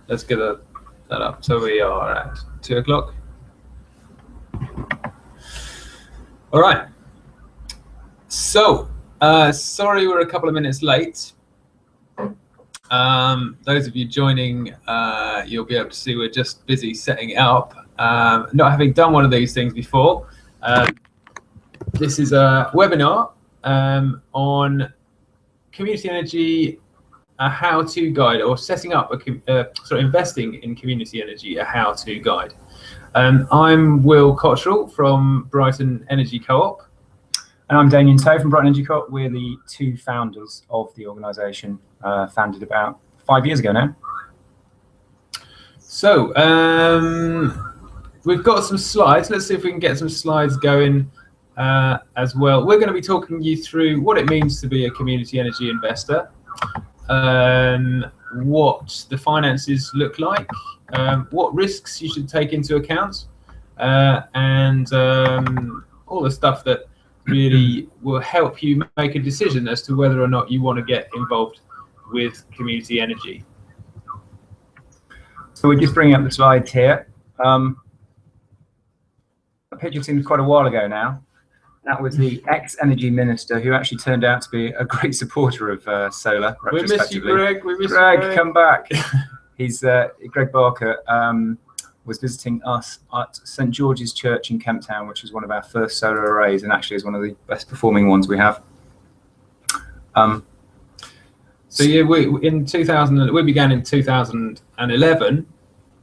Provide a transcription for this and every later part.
let's get that up. So we are at 2 o'clock. All right. So, sorry we're a couple of minutes late. Those of you joining, you'll be able to see we're just busy setting it up. Not having done one of these things before, this is a webinar on community energy, a how-to guide, or setting up investing in community energy, a how-to guide. I'm Will Cottrell from Brighton Energy Co-op. And I'm Damien Toe from Brighton Energy Co-op. We're the two founders of the organisation, founded about 5 years ago now. So we've got some slides. Let's see if we can get some slides going as well. We're going to be talking you through what it means to be a community energy investor, what the finances look like, what risks you should take into account, and all the stuff that really will help you make a decision as to whether or not you want to get involved with community energy. So we're just bringing up the slides here. A picture seems quite a while ago now. That was the ex-energy minister who actually turned out to be a great supporter of solar. We miss you, Greg. We miss you, Greg. Come back. He's Greg Barker. Was visiting us at St George's Church in Kemp Town, which was one of our first solar arrays, and actually is one of the best performing ones we have. So yeah, we began in 2011,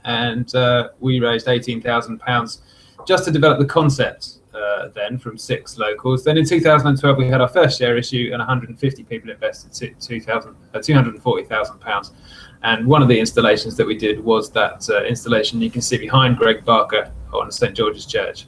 and we raised £18,000 just to develop the concept. Then from 6 locals. Then in 2012 we had our first share issue, and 150 people invested £240,000. And one of the installations that we did was that installation you can see behind Greg Barker on St George's Church.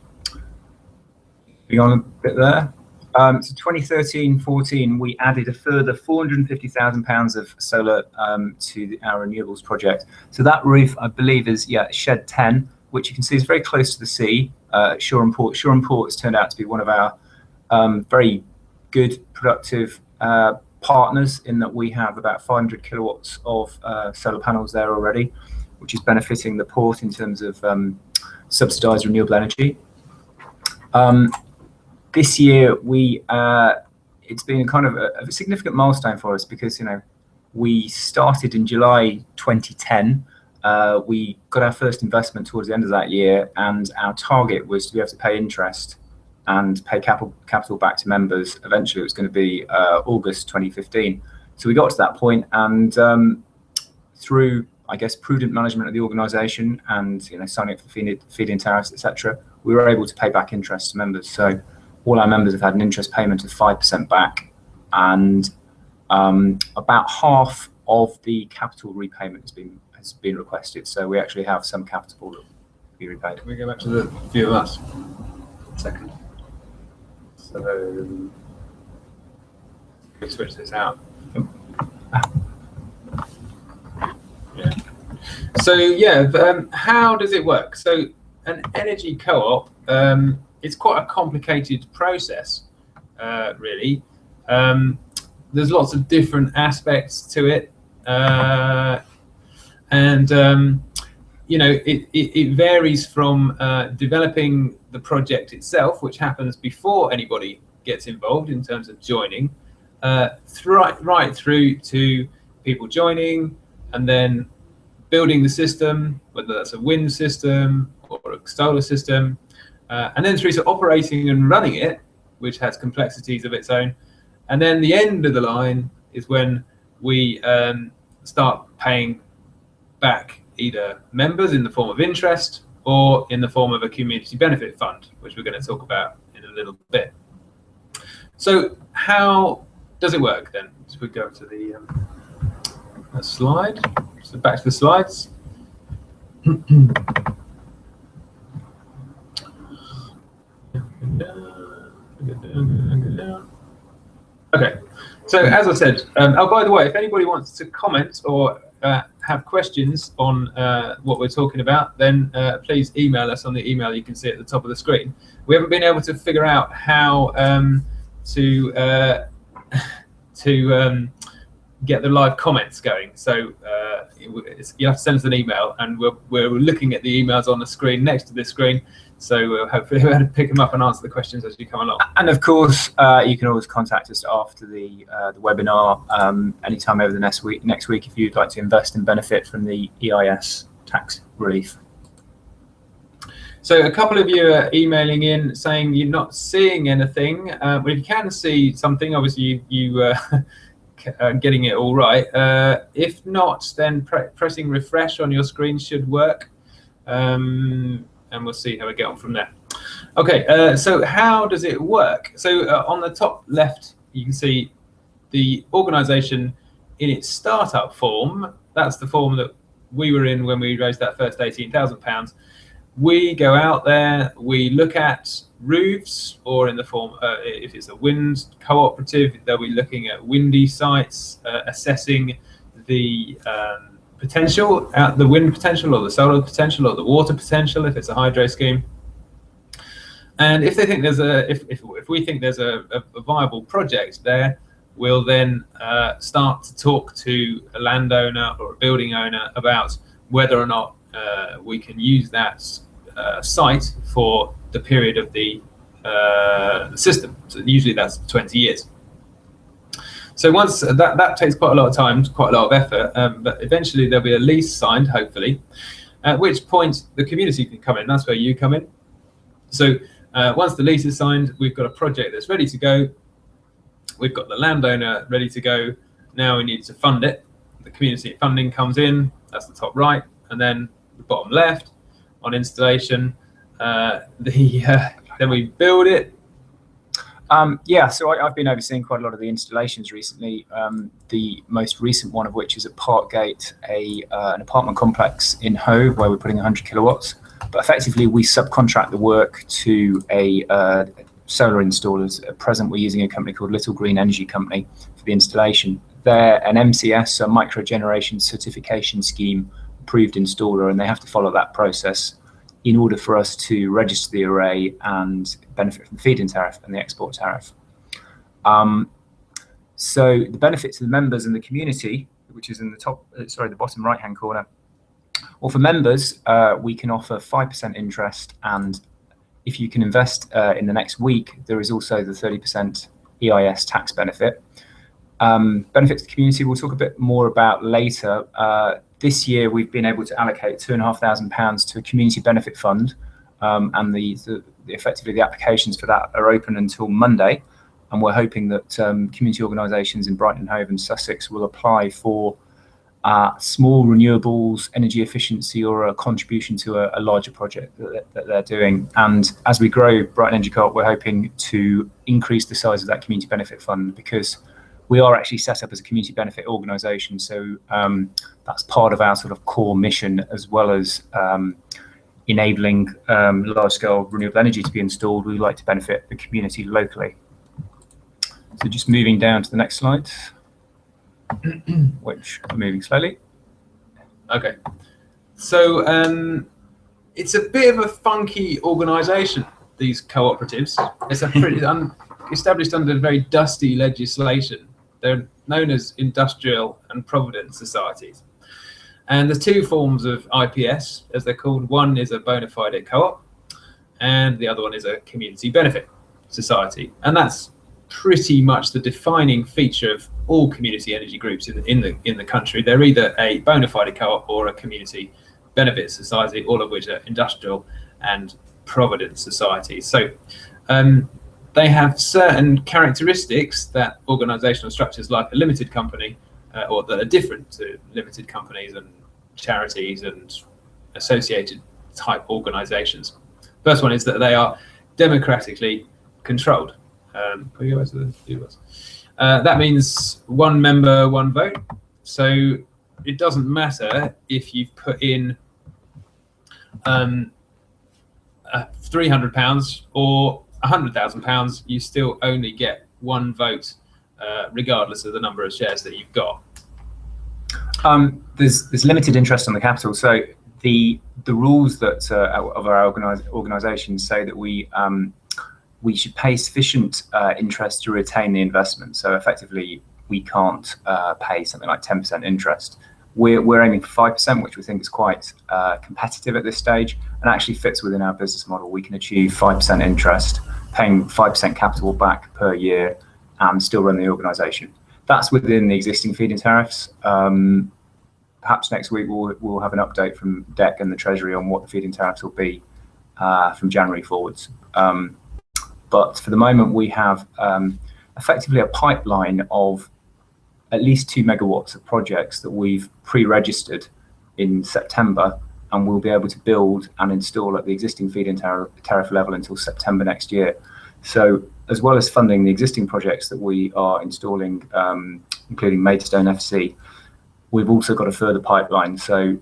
Going on a bit there. So 2013-14, we added a further £450,000 of solar to our renewables project. So that roof, I believe, is Shed 10, which you can see is very close to the sea. Shoreham Port. Shoreham Port has turned out to be one of our very good, productive partners, in that we have about 500 kilowatts of solar panels there already, which is benefiting the port in terms of subsidised renewable energy. This year, it's been kind of a significant milestone for us, because we started in July 2010. We got our first investment towards the end of that year, and our target was to be able to pay interest and pay capital back to members. Eventually, it was going to be August 2015. So we got to that point, and through, I guess, prudent management of the organisation and signing up for feed-in tariffs, etc., we were able to pay back interest to members. So all our members have had an interest payment of 5% back, and about half of the capital repayment has been requested. So we actually have some capital to be repaid. Can we go back to the view of us? Second. So we switch this out. Yeah. So yeah, how does it work? So an energy co-op, it's quite a complicated process, really. There's lots of different aspects to it, and it varies from developing the project itself, which happens before anybody gets involved in terms of joining, right through to people joining and then building the system, whether that's a wind system or a solar system, and then through to operating and running it, which has complexities of its own. And then the end of the line is when we start paying back either members in the form of interest or in the form of a community benefit fund, which we're going to talk about in a little bit. So how does it work then? So we go to the slide. So back to the slides. Okay, so as I said, oh, by the way, if anybody wants to comment or have questions on what we're talking about, then please email us on the email you can see at the top of the screen. We haven't been able to figure out how to get the live comments going. So you have to send us an email, and we're looking at the emails on the screen next to this screen. So we'll hopefully be able to pick them up and answer the questions as you come along. And of course, you can always contact us after the webinar anytime over the next week if you'd like to invest and benefit from the EIS tax relief. So a couple of you are emailing in saying you're not seeing anything. But if you can see something, obviously you are getting it all right. If not, then pressing refresh on your screen should work. And we'll see how we get on from there. Okay, so how does it work? So on the top left, you can see the organisation in its startup form. That's the form that we were in when we raised that first £18,000. We go out there, we look at roofs, or in the form, if it's a wind cooperative, they'll be looking at windy sites, assessing the potential, the wind potential, or the solar potential, or the water potential if it's a hydro scheme. And if they think there's if we think there's a viable project there, we'll then start to talk to a landowner or a building owner about whether or not we can use that site for the period of the system. So usually that's 20 years. So once that takes quite a lot of time, quite a lot of effort, but eventually there'll be a lease signed, hopefully, at which point the community can come in. That's where you come in. So once the lease is signed, we've got a project that's ready to go. We've got the landowner ready to go. Now we need to fund it. The community funding comes in. That's the top right, and then the bottom left on installation. Then we build it. Yeah, so I've been overseeing quite a lot of the installations recently. The most recent one of which is at Parkgate, an apartment complex in Hove, where we're putting 100 kilowatts. But effectively, we subcontract the work to a solar installers. At present, we're using a company called Little Green Energy Company for the installation. They're an MCS, a micro generation certification scheme approved installer, and they have to follow that process in order for us to register the array and benefit from the feed-in tariff and the export tariff. So the benefit to the members and the community, which is in the bottom right-hand corner. Well, for members, we can offer 5% interest, and if you can invest in the next week, there is also the 30% EIS tax benefit. Benefits to the community, we'll talk a bit more about later. This year, we've been able to allocate £2,500 to a community benefit fund, and effectively the applications for that are open until Monday. And we're hoping that community organisations in Brighton, Hove and Sussex will apply for small renewables, energy efficiency, or a contribution to a larger project that they're doing. And as we grow Brighton Energy Co-op, we're hoping to increase the size of that community benefit fund, because we are actually set up as a community benefit organisation. So that's part of our sort of core mission, as well as enabling large-scale renewable energy to be installed. We like to benefit the community locally. So just moving down to the next slide, which I'm moving slowly. Okay. So it's a bit of a funky organisation, these cooperatives. It's a pretty established under very dusty legislation. They're known as industrial and provident societies. And there's two forms of IPS, as they're called. One is a bona fide co-op, and the other one is a community benefit society. And that's pretty much the defining feature of all community energy groups in the country. They're either a bona fide co-op or a community benefit society, all of which are industrial and provident societies. So they have certain characteristics that organisational structures like a limited company, or that are different to limited companies and charities and associated type organisations. First one is that they are democratically controlled. That means one member, one vote. So it doesn't matter if you've put in £300 or £100,000, you still only get one vote, regardless of the number of shares that you've got. There's limited interest on the capital. So the rules that of our organisation say that we should pay sufficient interest to retain the investment. So effectively, we can't pay something like 10% interest. We're aiming for 5%, which we think is quite competitive at this stage, and actually fits within our business model. We can achieve 5% interest, paying 5% capital back per year, and still run the organisation. That's within the existing feed-in tariffs. Perhaps next week we'll have an update from DEC and the Treasury on what the feed-in tariffs will be from January forwards. But for the moment, we have effectively a pipeline of at least 2 megawatts of projects that we've pre-registered in September, and we'll be able to build and install at the existing feed-in tariff level until September next year. So as well as funding the existing projects that we are installing, including Maidstone FC, we've also got a further pipeline. So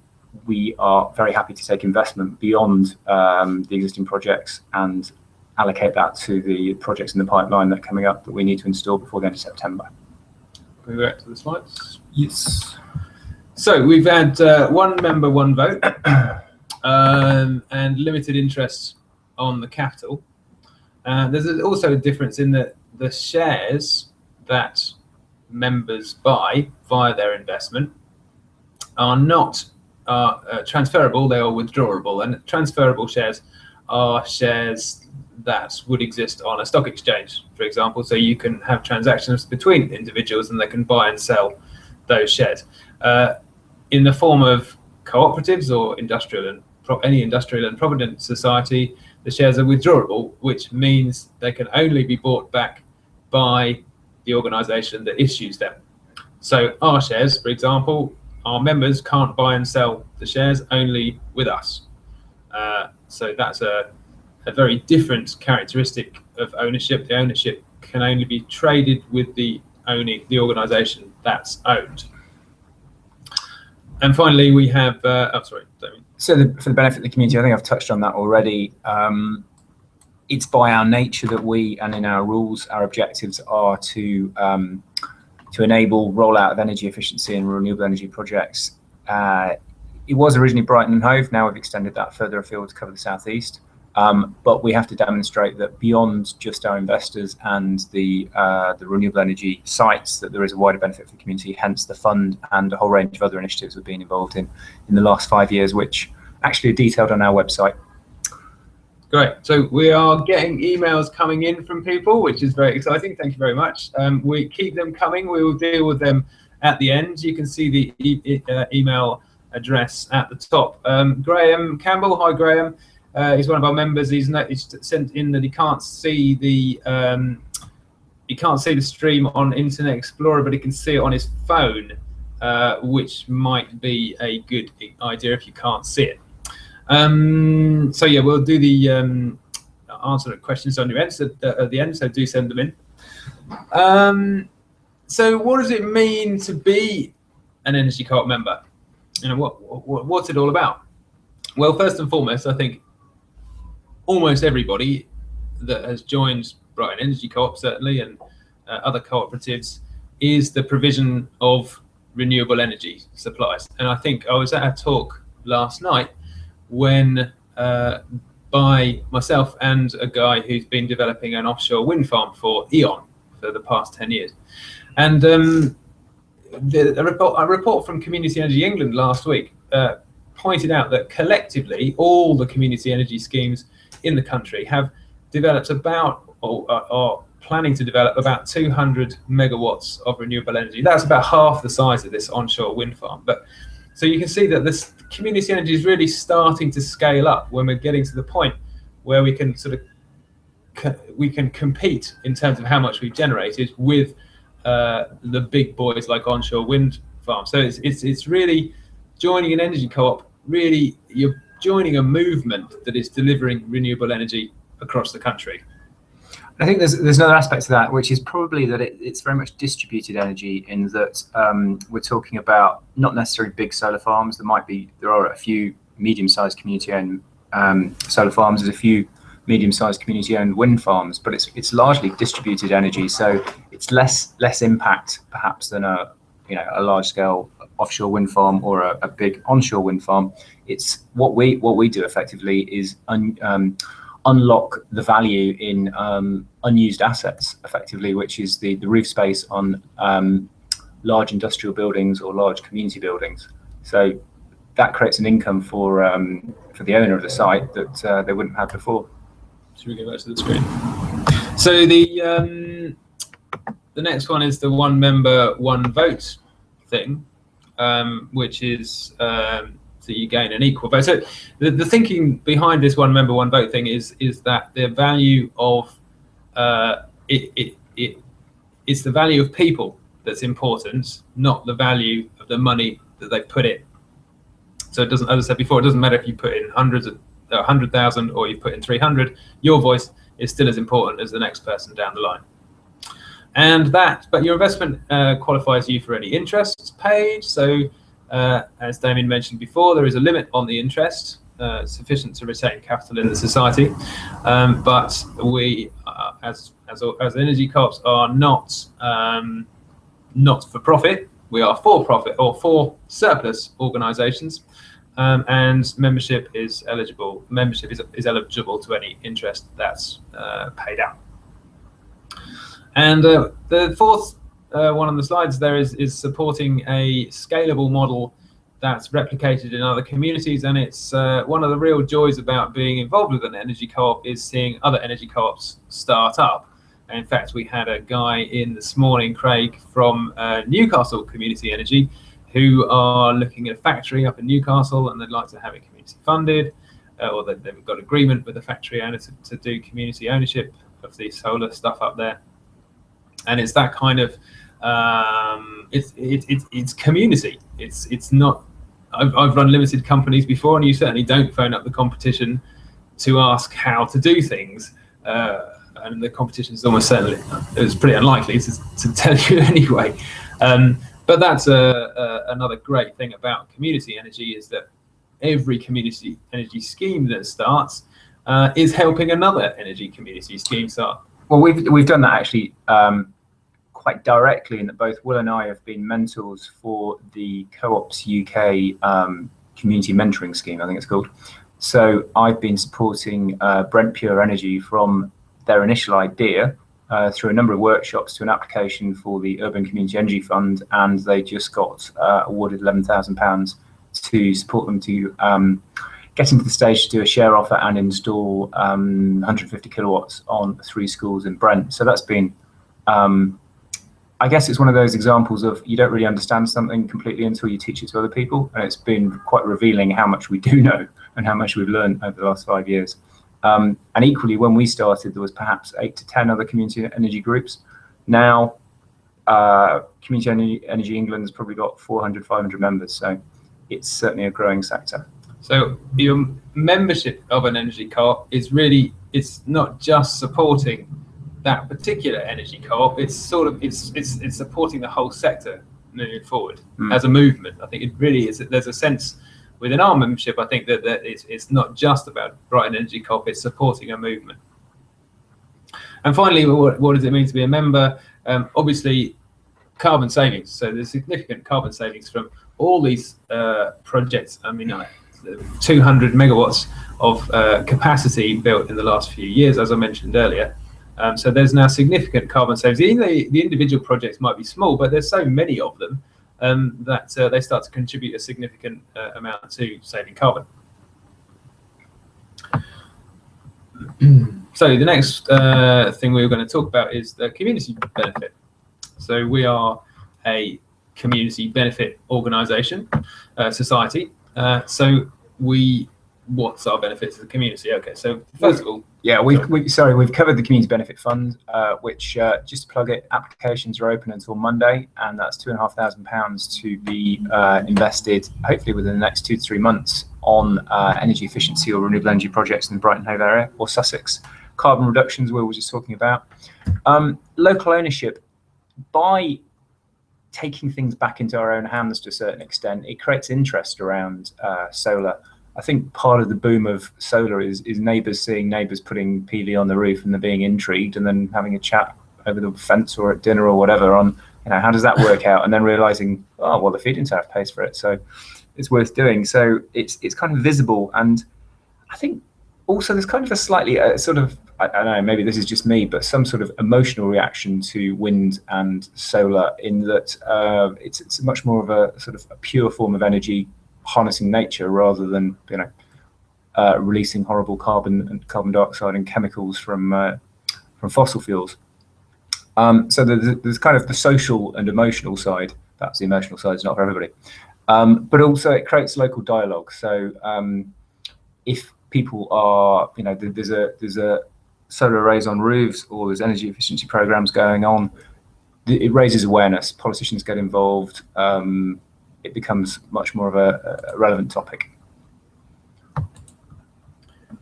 we are very happy to take investment beyond the existing projects and allocate that to the projects in the pipeline that are coming up that we need to install before the end of September. Can we go back to the slides? Yes. So we've had 1 member, 1 vote, and limited interest on the capital. There's also a difference in that the shares that members buy via their investment are not transferable, they are withdrawable. And transferable shares are shares that would exist on a stock exchange, for example. So you can have transactions between individuals and they can buy and sell those shares. In the form of cooperatives or any industrial and provident society, the shares are withdrawable, which means they can only be bought back by the organisation that issues them. So our shares, for example, our members can't buy and sell the shares, only with us. So that's a very different characteristic of ownership. The ownership can only be traded with the organisation that's owned. And finally, we have, sorry, Damien. So for the benefit of the community, I think I've touched on that already. It's by our nature that we, and in our rules, our objectives are to enable rollout of energy efficiency and renewable energy projects. It was originally Brighton and Hove. Now we've extended that further afield to cover the southeast. But we have to demonstrate that beyond just our investors and the renewable energy sites, that there is a wider benefit for the community, hence the fund and a whole range of other initiatives we've been involved in the last 5 years, which actually are detailed on our website. Great. So we are getting emails coming in from people, which is very exciting. Thank you very much. We keep them coming. We will deal with them at the end. You can see the email address at the top. Graham Campbell. Hi, Graham. He's one of our members. He's sent in that he can't see the stream on Internet Explorer, but he can see it on his phone, which might be a good idea if you can't see it. So yeah, we'll do the answer the questions on your end at the end. So do send them in. So what does it mean to be an Energy Co-op member? You know, what's it all about? Well, first and foremost, I think almost everybody that has joined Brighton Energy Co-op, certainly, and other cooperatives, is the provision of renewable energy supplies. And I think I was at a talk last night when by myself and a guy who's been developing an offshore wind farm for E.ON for the past 10 years. And a report from Community Energy England last week pointed out that collectively all the community energy schemes in the country have developed about, or are planning to develop about 200 megawatts of renewable energy. That's about half the size of this onshore wind farm. But so you can see that this community energy is really starting to scale up when we're getting to the point where we can compete in terms of how much we've generated with the big boys like onshore wind farms. So it's really joining an energy co-op. Really, you're joining a movement that is delivering renewable energy across the country. I think there's another aspect to that, which is probably that it's very much distributed energy, in that we're talking about not necessarily big solar farms. There are a few medium-sized community-owned solar farms. There's a few medium-sized community-owned wind farms, but it's largely distributed energy. So it's less impact perhaps than a large-scale offshore wind farm or a big onshore wind farm. It's what we do effectively is unlock the value in unused assets, effectively, which is the roof space on large industrial buildings or large community buildings. So that creates an income for the owner of the site that they wouldn't have before. Should we go back to the screen? So the next one is the one member, one vote thing, which is so you gain an equal vote. So the thinking behind this one member, one vote thing is that the value of it's the value of people that's important, not the value of the money that they put in. So it doesn't, as I said before, it doesn't matter if you put in 100,000 or you put in 300. Your voice is still as important as the next person down the line. And but your investment qualifies you for any interests paid. So as Damien mentioned before, there is a limit on the interest sufficient to retain capital in the society. But we, as energy co-ops, are not for profit. We are for profit or for surplus organisations, and membership is eligible. Membership is eligible to any interest that's paid out. And the fourth one on the slides there is supporting a scalable model that's replicated in other communities. And it's one of the real joys about being involved with an energy co-op is seeing other energy co-ops start up. And in fact, we had a guy in this morning, Craig, from Newcastle Community Energy, who are looking at a factory up in Newcastle, and they'd like to have it community funded, or they've got agreement with the factory owner to do community ownership of the solar stuff up there. And it's that kind of it's community. It's not. I've run limited companies before, and you certainly don't phone up the competition to ask how to do things. And the competition is almost certainly, it's pretty unlikely to tell you anyway. But that's another great thing about community energy, is that every community energy scheme that starts is helping another energy community scheme start. Well, we've done that actually quite directly, in that both Will and I have been mentors for the Co-ops UK community mentoring scheme, I think it's called. So I've been supporting Brent Pure Energy from their initial idea through a number of workshops to an application for the Urban Community Energy Fund, and they just got awarded £11,000 to support them to get into the stage to do a share offer and install 150 kilowatts on 3 schools in Brent. So that's been, I guess it's one of those examples of you don't really understand something completely until you teach it to other people, and it's been quite revealing how much we do know and how much we've learned over the last 5 years. And equally, when we started, there was perhaps 8 to 10 other community energy groups. Now, Community Energy England has probably got 400, 500 members, so it's certainly a growing sector. So your membership of an energy co-op is really, it's not just supporting that particular energy co-op, it's sort of, it's supporting the whole sector moving forward as a movement. I think it really is, there's a sense within our membership, I think that it's not just about Brighton Energy Co-op, it's supporting a movement. And finally, what does it mean to be a member? Obviously, carbon savings. So there's significant carbon savings from all these projects. I mean, 200 megawatts of capacity built in the last few years, as I mentioned earlier. So there's now significant carbon savings. The individual projects might be small, but there's so many of them that they start to contribute a significant amount to saving carbon. So the next thing we were going to talk about is the community benefit. So we are a community benefit organisation, society. So what's our benefit to the community? Okay, so first of all, yeah, we've covered the community benefit fund, which just to plug it, applications are open until Monday, and that's £2,500 to be invested hopefully within the next 2 to 3 months on energy efficiency or renewable energy projects in the Brighton Hove area or Sussex. Carbon reductions we were just talking about. Local ownership, by taking things back into our own hands to a certain extent, it creates interest around solar. I think part of the boom of solar is neighbours seeing neighbours putting PV on the roof and they're being intrigued, and then having a chat over the fence or at dinner or whatever on, how does that work out, and then realising, oh well, the feed-in tariff pays for it, so it's worth doing. So it's kind of visible, and I think also there's kind of a slightly sort of I don't know, maybe this is just me, but some sort of emotional reaction to wind and solar, in that it's much more of a sort of a pure form of energy, harnessing nature rather than releasing horrible carbon dioxide and chemicals from fossil fuels. So there's kind of the social and emotional side. Perhaps the emotional side is not for everybody, but also it creates local dialogue. So if people are, there's a solar arrays on roofs, or there's energy efficiency programs going on, it raises awareness. Politicians get involved. It becomes much more of a relevant topic.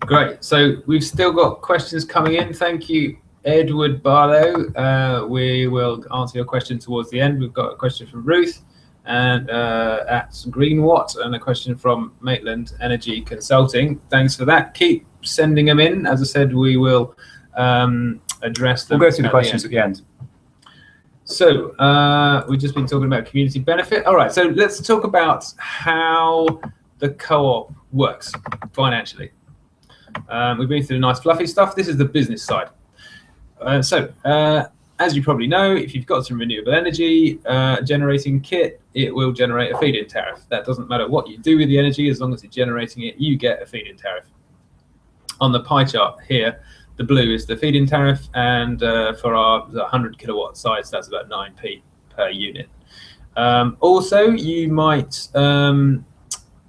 Great. So we've still got questions coming in. Thank you, Edward Barlow. We will answer your question towards the end. We've got a question from Ruth and at Greenwatt, and a question from Maitland Energy Consulting. Thanks for that. Keep sending them in. As I said, we will address them. We'll go through the questions at the end. So we've just been talking about community benefit. All right, so let's talk about how the co-op works financially. We've been through the nice fluffy stuff. This is the business side. As you probably know, if you've got some renewable energy generating kit, it will generate a feed-in tariff. That doesn't matter what you do with the energy, as long as it's generating it, you get a feed-in tariff. On the pie chart here, the blue is the feed-in tariff, and for our 100 kilowatt sites, that's about 9p per unit. Also, you might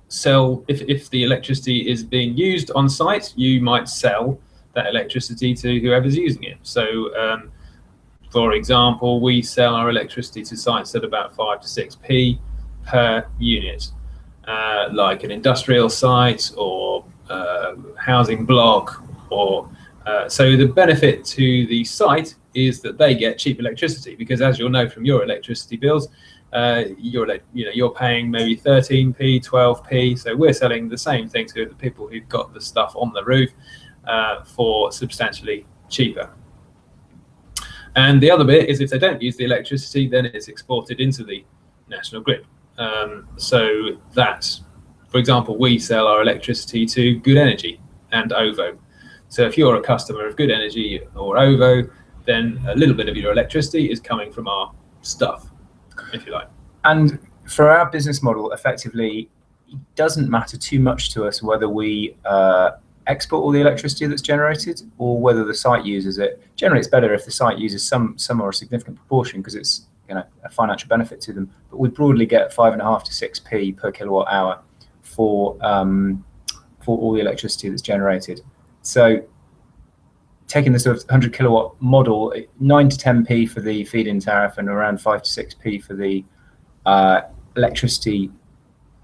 sell, if the electricity is being used on site, you might sell that electricity to whoever's using it. So, for example, we sell our electricity to sites at about 5 to 6p per unit, like an industrial site or housing block, or so the benefit to the site is that they get cheap electricity, because as you'll know from your electricity bills, you're paying maybe 13p, 12p. So we're selling the same thing to the people who've got the stuff on the roof for substantially cheaper. And the other bit is, if they don't use the electricity, then it's exported into the national grid. So that, for example, we sell our electricity to Good Energy and OVO. So if you're a customer of Good Energy or OVO, then a little bit of your electricity is coming from our stuff, if you like. And for our business model, effectively, it doesn't matter too much to us whether we export all the electricity that's generated or whether the site uses it. Generally, it's better if the site uses some or a significant proportion, because it's a financial benefit to them. But we broadly get 5.5 to 6p per kilowatt hour for all the electricity that's generated. So taking the sort of 100 kilowatt model, 9 to 10p for the feed-in tariff and around 5 to 6p for the electricity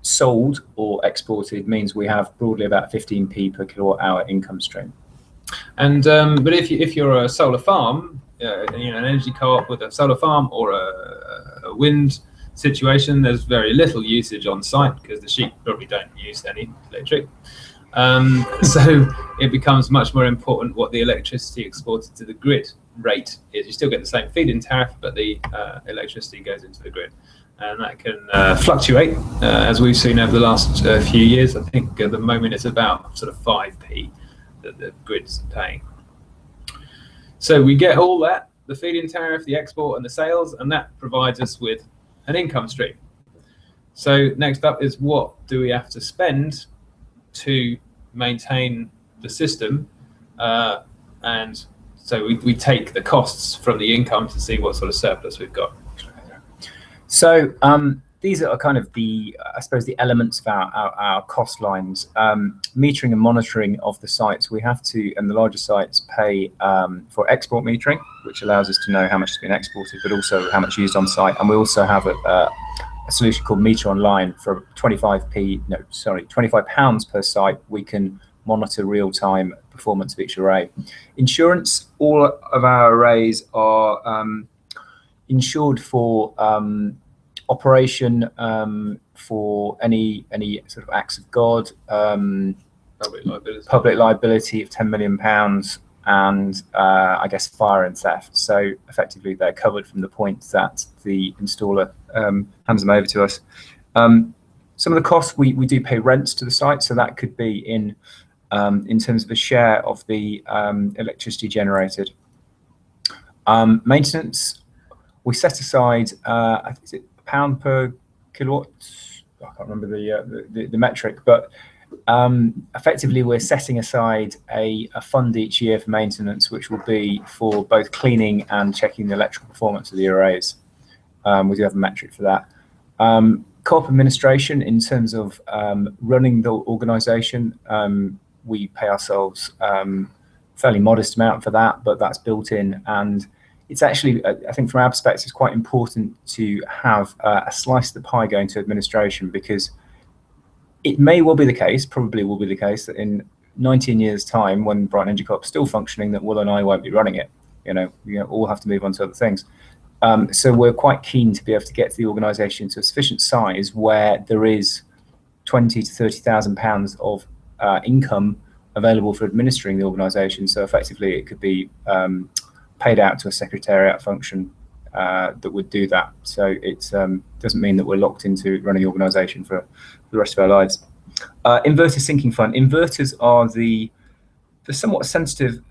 sold or exported means we have broadly about 15p per kilowatt hour income stream. And but if you're a solar farm, an energy co-op with a solar farm or a wind situation, there's very little usage on site because the sheep probably don't use any electric. So it becomes much more important what the electricity exported to the grid rate is. You still get the same feed-in tariff, but the electricity goes into the grid. And that can fluctuate, as we've seen over the last few years. I think at the moment it's about sort of 5p that the grid's paying. So we get all that, the feed-in tariff, the export and the sales, and that provides us with an income stream. So next up is, what do we have to spend to maintain the system? And so we take the costs from the income to see what sort of surplus we've got. So these are kind of the, I suppose, the elements of our cost lines. Metering and monitoring of the sites, we have to, and the larger sites, pay for export metering, which allows us to know how much has been exported, but also how much used on site. And we also have a solution called Meter Online. For 25 pounds per site, we can monitor real-time performance of each array. Insurance, all of our arrays are insured for operation, for any sort of acts of God, public liability of £10 million, and I guess fire and theft. So effectively, they're covered from the point that the installer hands them over to us. Some of the costs, we do pay rents to the site, so that could be in in terms of a share of the electricity generated. Maintenance, we set aside, I think, is it £1 per kilowatt? I can't remember the metric, but effectively we're setting aside a fund each year for maintenance, which will be for both cleaning and checking the electrical performance of the arrays. We do have a metric for that. Co-op administration, in terms of running the organisation, we pay ourselves fairly modest amount for that, but that's built in, and it's actually, I think from our perspective, it's quite important to have a slice of the pie going to administration, because it may well be the case, probably will be the case, that in 19 years' time, when Brighton Energy Co-op is still functioning, that Will and I won't be running it. We all have to move on to other things. So we're quite keen to be able to get the organisation to a sufficient size where there is £20,000 to £30,000 of income available for administering the organisation. So effectively, it could be paid out to a secretariat function that would do that. So it doesn't mean that we're locked into running the organisation for the rest of our lives. Inverter sinking fund. Inverters are the somewhat sensitive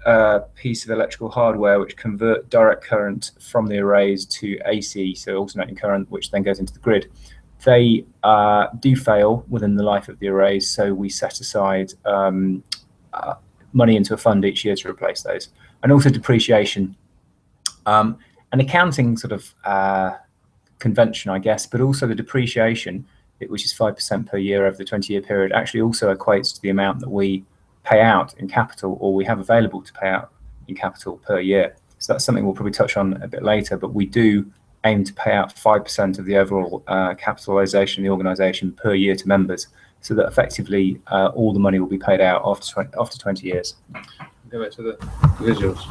piece of electrical hardware which convert direct current from the arrays to AC, so alternating current, which then goes into the grid. They do fail within the life of the arrays, so we set aside money into a fund each year to replace those. And also depreciation. An accounting sort of convention, I guess, but also the depreciation, which is 5% per year over the 20-year period, actually also equates to the amount that we pay out in capital, or we have available to pay out in capital per year. So that's something we'll probably touch on a bit later, but we do aim to pay out 5% of the overall capitalisation of the organisation per year to members, so that effectively all the money will be paid out after 20 years. Go back to the visuals.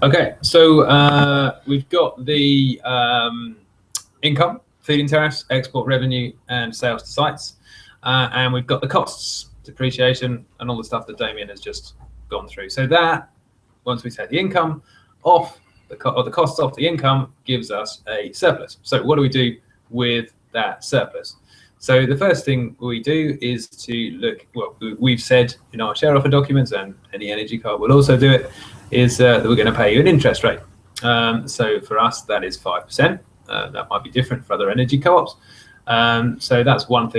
Okay, so we've got the income, feed-in tariffs, export revenue, and sales to sites. And we've got the costs, depreciation, and all the stuff that Damien has just gone through. So that, once we take the income off, the costs off the income, gives us a surplus. So what do we do with that surplus? So the first thing we do is to look, well, we've said in our share offer documents, and any energy co-op will also do it, is that we're going to pay you an interest rate. So for us, that is 5%. That might be different for other energy co-ops. So that's one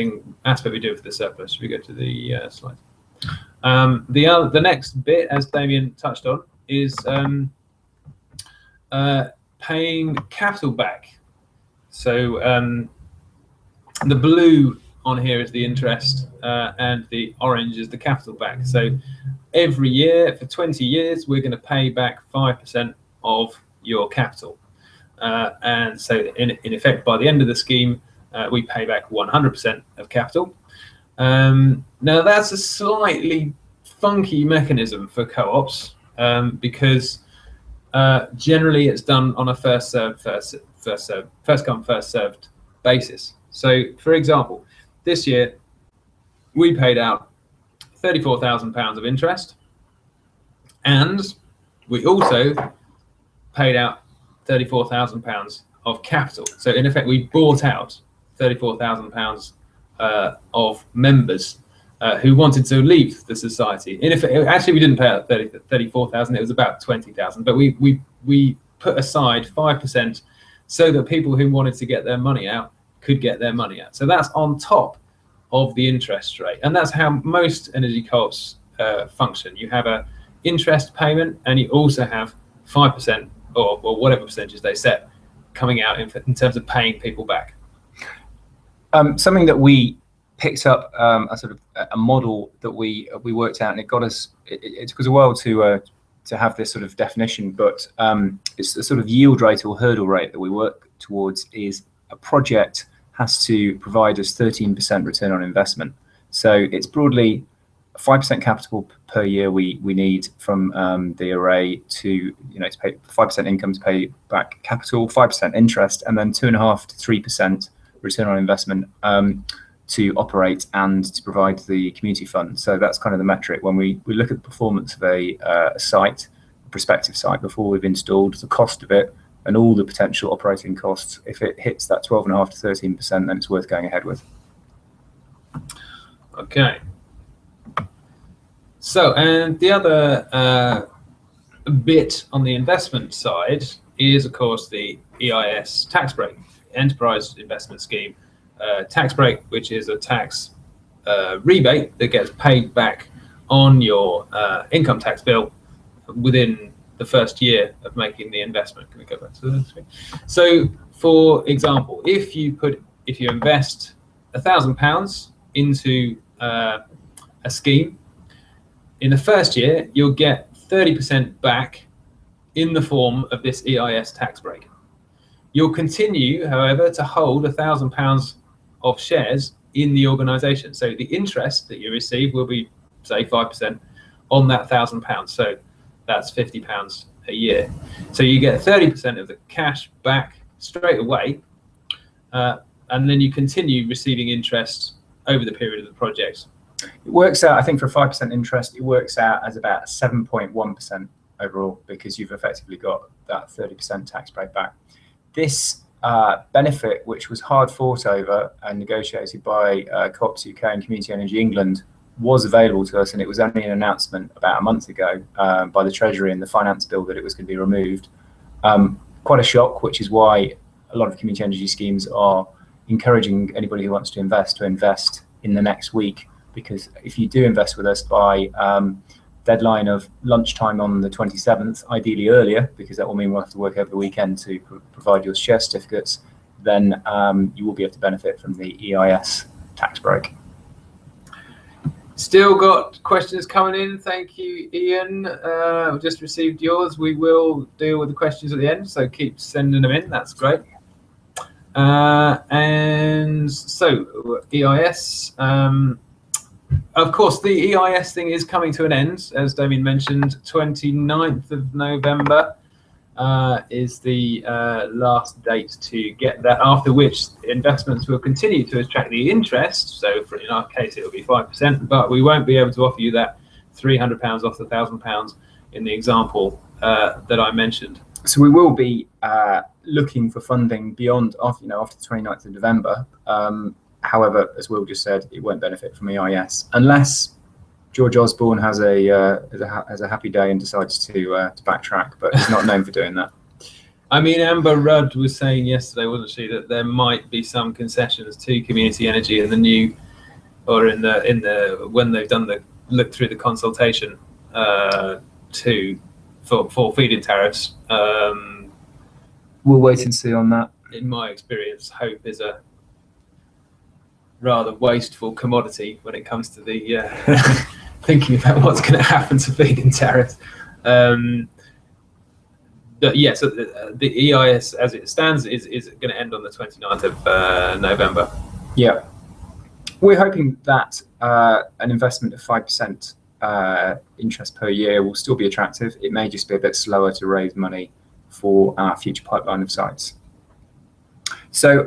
aspect we do for the surplus. We go to the slide. The next bit, as Damien touched on, is paying capital back. So the blue on here is the interest, and the orange is the capital back. So every year for 20 years, we're going to pay back 5% of your capital. And so in effect, by the end of the scheme, we pay back 100% of capital. Now that's a slightly funky mechanism for co-ops, because generally it's done on a first come, first served basis. So for example, this year we paid out £34,000 of interest, and we also paid out £34,000 of capital. So in effect, we bought out £34,000 of members who wanted to leave the society. In effect, actually, we didn't pay out 34,000; it was about 20,000. But we put aside 5% so that people who wanted to get their money out could get their money out. So that's on top of the interest rate, and that's how most energy co-ops function. You have an interest payment, and you also have 5% or whatever percentage they set coming out in terms of paying people back. Something that we picked up, a sort of a model that we worked out, and it got us. It took us a while to have this sort of definition, but it's the sort of yield rate or hurdle rate that we work towards. Is a project has to provide us 13% return on investment. So it's broadly 5% capital per year we need from the array to to pay 5% income to pay back capital, 5% interest, and then 2.5% to 3% return on investment to operate and to provide the community fund. So that's kind of the metric when we look at the performance of a site, a prospective site, before we've installed, the cost of it and all the potential operating costs. If it hits that 12.5% to 13%, then it's worth going ahead with. Okay. So, and the other bit on the investment side is, of course, the EIS tax break, Enterprise Investment Scheme tax break, which is a tax rebate that gets paid back on your income tax bill within the first year of making the investment. Can we go back to the screen? So, for example, if you invest £1,000 into a scheme, in the first year you'll get 30% back in the form of this EIS tax break. You'll continue, however, to hold £1,000 of shares in the organisation. So the interest that you receive will be, say, 5% on that £1,000. So that's £50 a year. So you get 30% of the cash back straight away, and then you continue receiving interest over the period of the project. It works out, I think, for 5% interest, it works out as about 7.1% overall, because you've effectively got that 30% tax break back. This benefit, which was hard fought over and negotiated by Co-ops UK and Community Energy England, was available to us, and it was only an announcement about a month ago by the Treasury and the Finance Bill that it was going to be removed. Quite a shock, which is why a lot of community energy schemes are encouraging anybody who wants to invest in the next week, because if you do invest with us by deadline of lunchtime on the 27th, ideally earlier, because that will mean we'll have to work over the weekend to provide your share certificates, then you will be able to benefit from the EIS tax break. Still got questions coming in. Thank you, Ian. We've just received yours. We will deal with the questions at the end, so keep sending them in. That's great. And so EIS, of course, the EIS thing is coming to an end, as Damien mentioned. 29th of November is the last date to get that, after which investments will continue to attract the interest. So in our case, it will be 5%, but we won't be able to offer you that £300 off the £1,000 in the example that I mentioned. So we will be looking for funding beyond, after the 29th of November. However, as Will just said, it won't benefit from EIS unless George Osborne has a happy day and decides to backtrack, but he's not known for doing that. I mean, Amber Rudd was saying yesterday, wasn't she, that there might be some concessions to community energy in the new, or in the when they've done the look through the consultation for feed-in tariffs. We'll wait and see on that. In my experience, hope is a rather wasteful commodity when it comes to the thinking about what's going to happen to feed-in tariffs. But yeah, so the EIS as it stands is going to end on the 29th of November. Yeah, we're hoping that an investment of 5% interest per year will still be attractive. It may just be a bit slower to raise money for our future pipeline of sites. So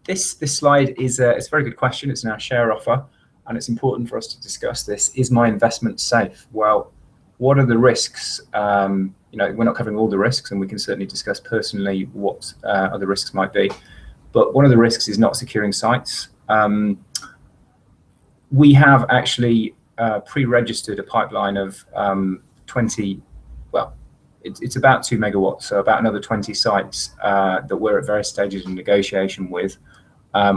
this slide is it's a very good question. It's in our share offer, and it's important for us to discuss this. Is my investment safe? Well, what are the risks? We're not covering all the risks, and we can certainly discuss personally what other risks might be. But one of the risks is not securing sites. We have actually pre-registered a pipeline of 20. Well, it's about 2 megawatts, so about another 20 sites that we're at various stages of negotiation with,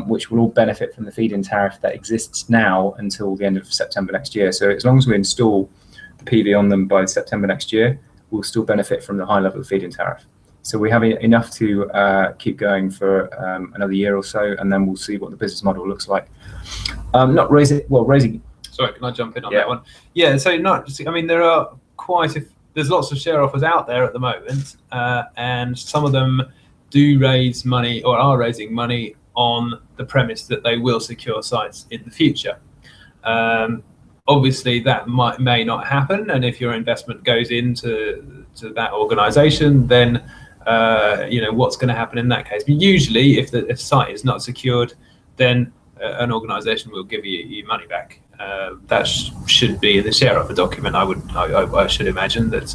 which will all benefit from the feed-in tariff that exists now until the end of September next year. So as long as we install the PV on them by September next year, we'll still benefit from the high level of feed-in tariff. So we have enough to keep going for another year or so, and then we'll see what the business model looks like. Raising. Sorry, can I jump in on that one? Yeah. So there's lots of share offers out there at the moment, and some of them do raise money or are raising money on the premise that they will secure sites in the future. Obviously, that may not happen, and if your investment goes into that organisation, then what's going to happen in that case? But usually, if the site is not secured, then an organisation will give you your money back. That should be in the share offer document. I should imagine that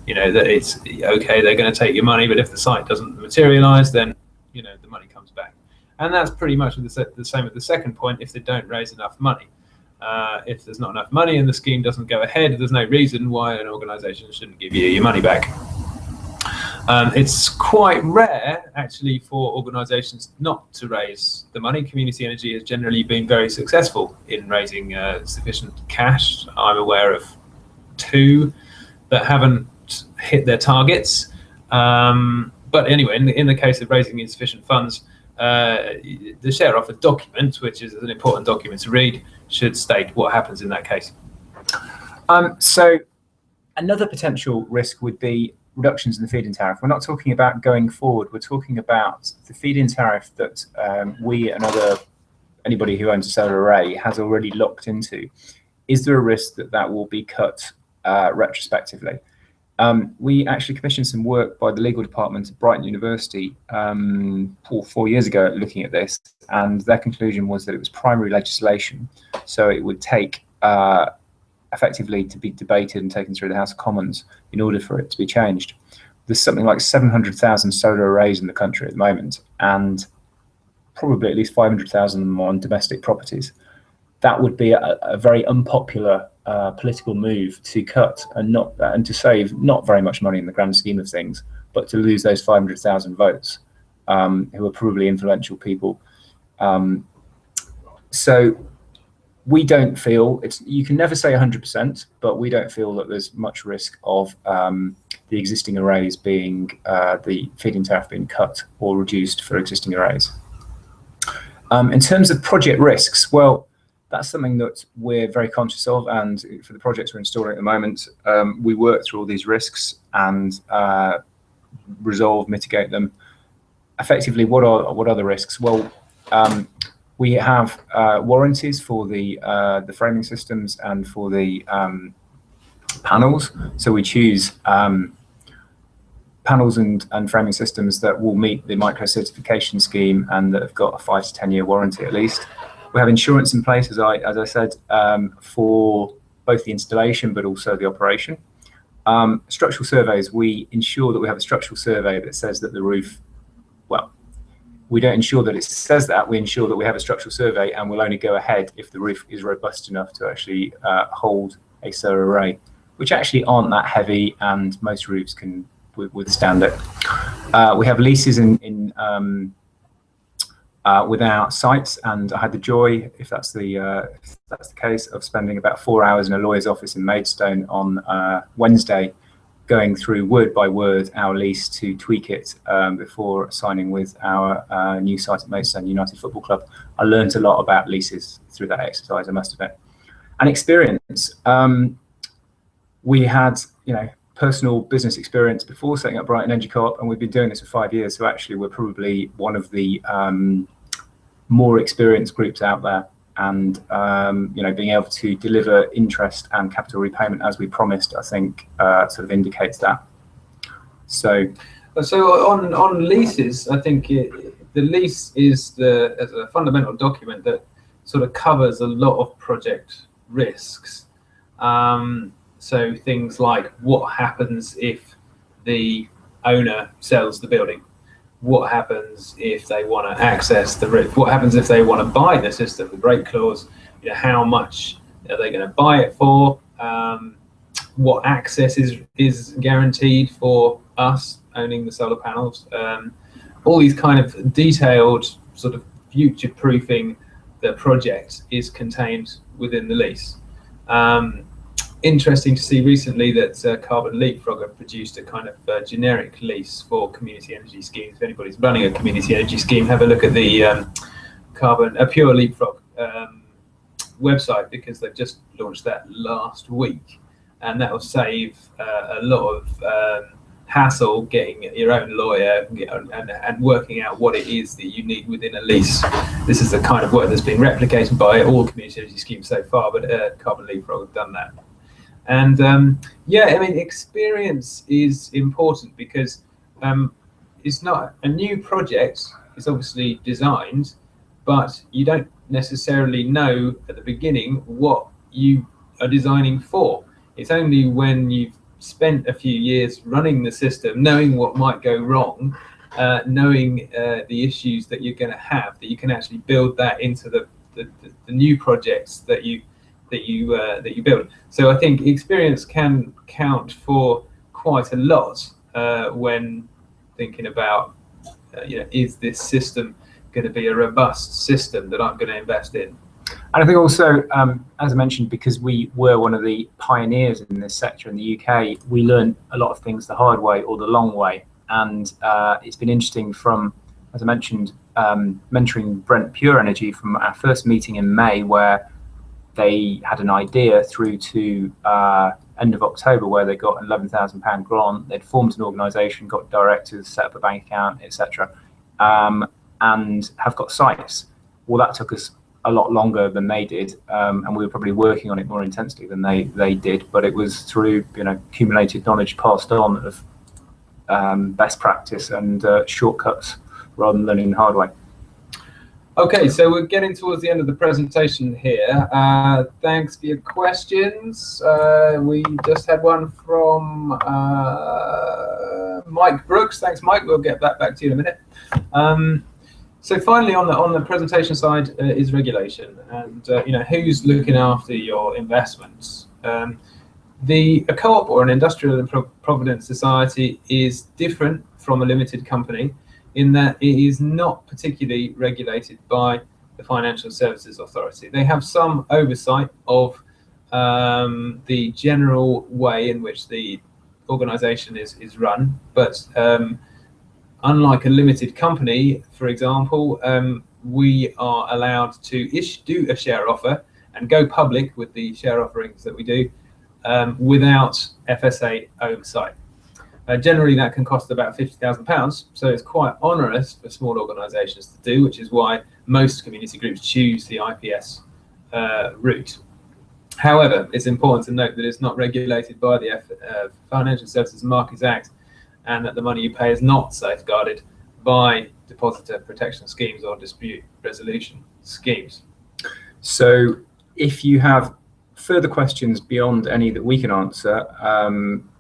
that it's okay. They're going to take your money, but if the site doesn't materialise, then the money comes back. And that's pretty much the same at the second point. If they don't raise enough money, If there's not enough money and the scheme doesn't go ahead, there's no reason why an organisation shouldn't give you your money back. It's quite rare, actually, for organisations not to raise the money. Community Energy has generally been very successful in raising sufficient cash. I'm aware of 2 that haven't hit their targets. But anyway, in the case of raising insufficient funds, the share offer document, which is an important document to read, should state what happens in that case. So another potential risk would be reductions in the feed-in tariff. We're not talking about going forward. We're talking about the feed-in tariff that we and anybody who owns a solar array has already locked into. Is there a risk that that will be cut retrospectively? We actually commissioned some work by the legal department at Brighton University 4 years ago looking at this, and their conclusion was that it was primary legislation, so it would take effectively to be debated and taken through the House of Commons in order for it to be changed. There's something like 700,000 solar arrays in the country at the moment, and probably at least 500,000 of them on domestic properties. That would be a very unpopular political move to cut and to save not very much money in the grand scheme of things, but to lose those 500,000 votes, who are probably influential people. So we don't feel you can never say 100%, but we don't feel that there's much risk of the existing arrays being the feed-in tariff being cut or reduced for existing arrays. In terms of project risks, well, that's something that we're very conscious of, and for the projects we're installing at the moment, we work through all these risks and mitigate them. Effectively, what are the risks? Well, we have warranties for the framing systems and for the panels. So we choose panels and framing systems that will meet the micro certification scheme and that have got a 5 to 10 year warranty at least. We have insurance in place, as I said, for both the installation but also the operation. Structural surveys, we ensure that we have a structural survey that says that the roof, well, we don't ensure that it says that, we ensure that we have a structural survey and we'll only go ahead if the roof is robust enough to actually hold a solar array, which actually aren't that heavy and most roofs can withstand it. We have leases with our sites, and I had the joy, if that's the case, of spending about 4 hours in a lawyer's office in Maidstone on Wednesday, going through word by word our lease to tweak it before signing with our new site at Maidstone United Football Club. I learned a lot about leases through that exercise, I must admit. And experience. We had, personal business experience before setting up Brighton Energy Co-op, and we've been doing this for 5 years. So actually, we're probably one of the more experienced groups out there, and being able to deliver interest and capital repayment as we promised, I think sort of indicates that. So on leases, I think the lease is as a fundamental document that sort of covers a lot of project risks. So things like what happens if the owner sells the building? What happens if they want to access the roof? What happens if they want to buy the system, the break clause? How much are they going to buy it for? What access is guaranteed for us owning the solar panels? All these kind of detailed sort of future-proofing the project is contained within the lease. Interesting to see recently that Carbon Leapfrog have produced a kind of generic lease for community energy schemes. If anybody's running a community energy scheme, have a look at the Pure Leapfrog website, because they've just launched that last week, and that will save a lot of hassle getting your own lawyer and working out what it is that you need within a lease. This is the kind of work that's been replicated by all community energy schemes so far, but Carbon Leapfrog have done that. And experience is important, because it's not a new project. It's obviously designed, but you don't necessarily know at the beginning what you are designing for. It's only when you've spent a few years running the system, knowing what might go wrong, knowing the issues that you're going to have, that you can actually build that into the new projects that you that you build. So I think experience can count for quite a lot when thinking about is this system going to be a robust system that I'm going to invest in. And I think also, as I mentioned, because we were one of the pioneers in this sector in the UK, we learned a lot of things the hard way or the long way. And it's been interesting from, as I mentioned, mentoring Brent Pure Energy from our first meeting in May, where they had an idea through to end of October, where they got an £11,000 grant. They'd formed an organisation, got directors, set up a bank account, etc., and have got sites. Well, that took us a lot longer than they did, and we were probably working on it more intensely than they did. But it was through accumulated knowledge passed on of best practice and shortcuts rather than learning the hard way. Okay, so we're getting towards the end of the presentation here. Thanks for your questions. We just had one from Mike Brooks. Thanks, Mike. We'll get that back to you in a minute. So finally, on the presentation side is regulation, and who's looking after your investments. A co-op or an industrial and provident society is different from a limited company in that it is not particularly regulated by the Financial Services Authority. They have some oversight of the general way in which the organisation is run, but unlike a limited company, for example, we are allowed to do a share offer and go public with the share offerings that we do without FSA oversight. Generally, that can cost about £50,000, so it's quite onerous for small organisations to do, which is why most community groups choose the IPS route. However, it's important to note that it's not regulated by the Financial Services Markets Act, and that the money you pay is not safeguarded by depositor protection schemes or dispute resolution schemes. So if you have further questions beyond any that we can answer,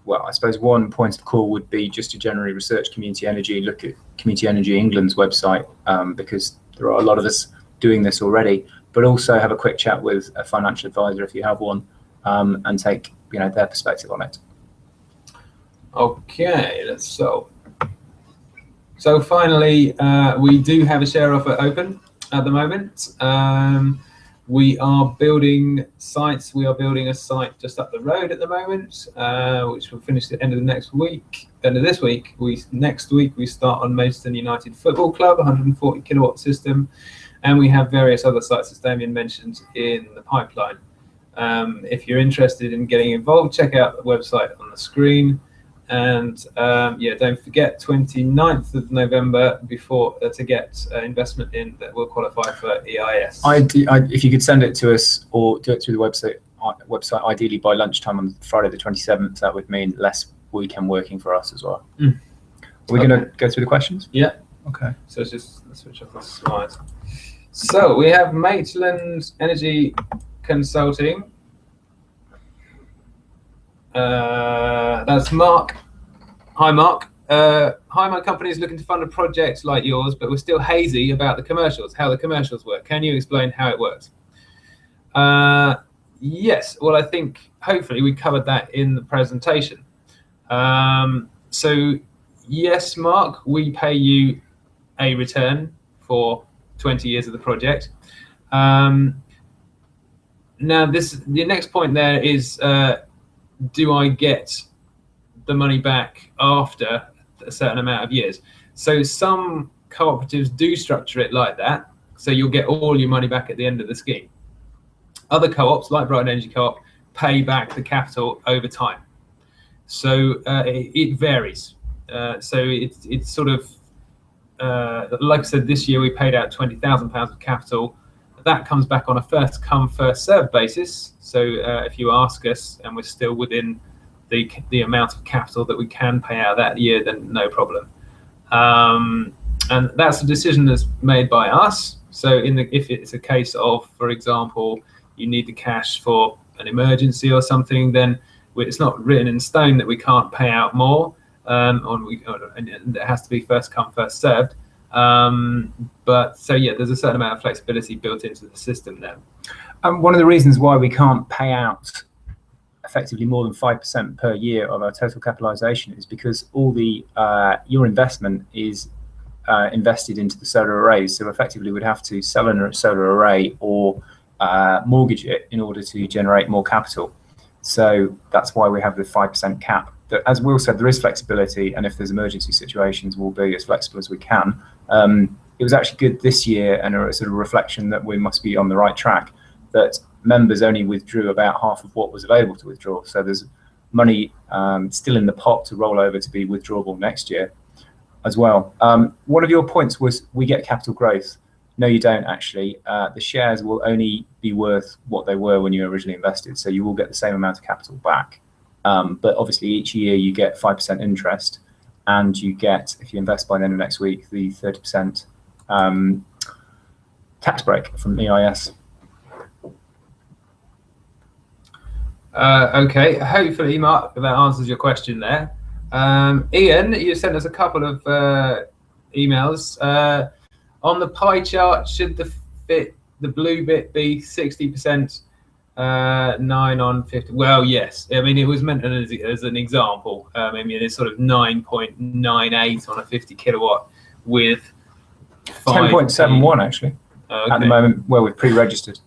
well, I suppose one point of call would be just to generally research Community Energy, look at Community Energy England's website, because there are a lot of us doing this already, but also have a quick chat with a financial advisor if you have one, and take their perspective on it. Okay, so finally, we do have a share offer open at the moment. We are building sites. We are building a site just up the road at the moment, which will finish at the end of this week. Next week we start on Maidstone United Football Club, 140 kilowatt system, and we have various other sites, as Damien mentioned, in the pipeline. If you're interested in getting involved, check out the website on the screen. And don't forget 29th of November to get investment in that will qualify for EIS. If you could send it to us or do it through the website ideally by lunchtime on Friday the 27th, that would mean less weekend working for us as well. Are we going to go through the questions? Yeah. Okay. So let's switch off the slides. So we have Maitland Energy Consulting. That's Mark. Hi, Mark. Hi, my company is looking to fund a project like yours, but we're still hazy about the commercials, how the commercials work. Can you explain how it works? Yes. Well, I think hopefully we covered that in the presentation. So yes, Mark, we pay you a return for 20 years of the project. Now, the next point there is, do I get the money back after a certain amount of years? So some cooperatives do structure it like that, so you'll get all your money back at the end of the scheme. Other co-ops, like Brighton Energy Co-op, pay back the capital over time. So it varies. So it's sort of, like I said, this year we paid out £20,000 of capital. That comes back on a first come, first served basis. So if you ask us and we're still within the amount of capital that we can pay out that year, then no problem. And that's a decision that's made by us. So if it's a case of, for example, you need the cash for an emergency or something, then it's not written in stone that we can't pay out more, and it has to be first come, first served. But so yeah, there's a certain amount of flexibility built into the system there. One of the reasons why we can't pay out effectively more than 5% per year of our total capitalization is because all the your investment is invested into the solar arrays. So effectively we'd have to sell a solar array or mortgage it in order to generate more capital. So that's why we have the 5% cap. But as Will said, there is flexibility, and if there's emergency situations, we'll be as flexible as we can. It was actually good this year, and a sort of reflection that we must be on the right track, that members only withdrew about half of what was available to withdraw. So there's money still in the pot to roll over to be withdrawable next year as well. One of your points was we get capital growth. No, you don't actually. The shares will only be worth what they were when you originally invested. So you will get the same amount of capital back. But obviously each year you get 5% interest, and you get, if you invest by the end of next week, the 30% tax break from EIS. Okay, hopefully, Mark, that answers your question there. Ian, you sent us a couple of emails. On the pie chart, should the blue bit be 60%, 9 on 50? Well, yes. I mean, it was meant as an example. I mean, it's sort of 9.98 on a 50 kilowatt with 10.71 actually, at the moment, where we've pre-registered.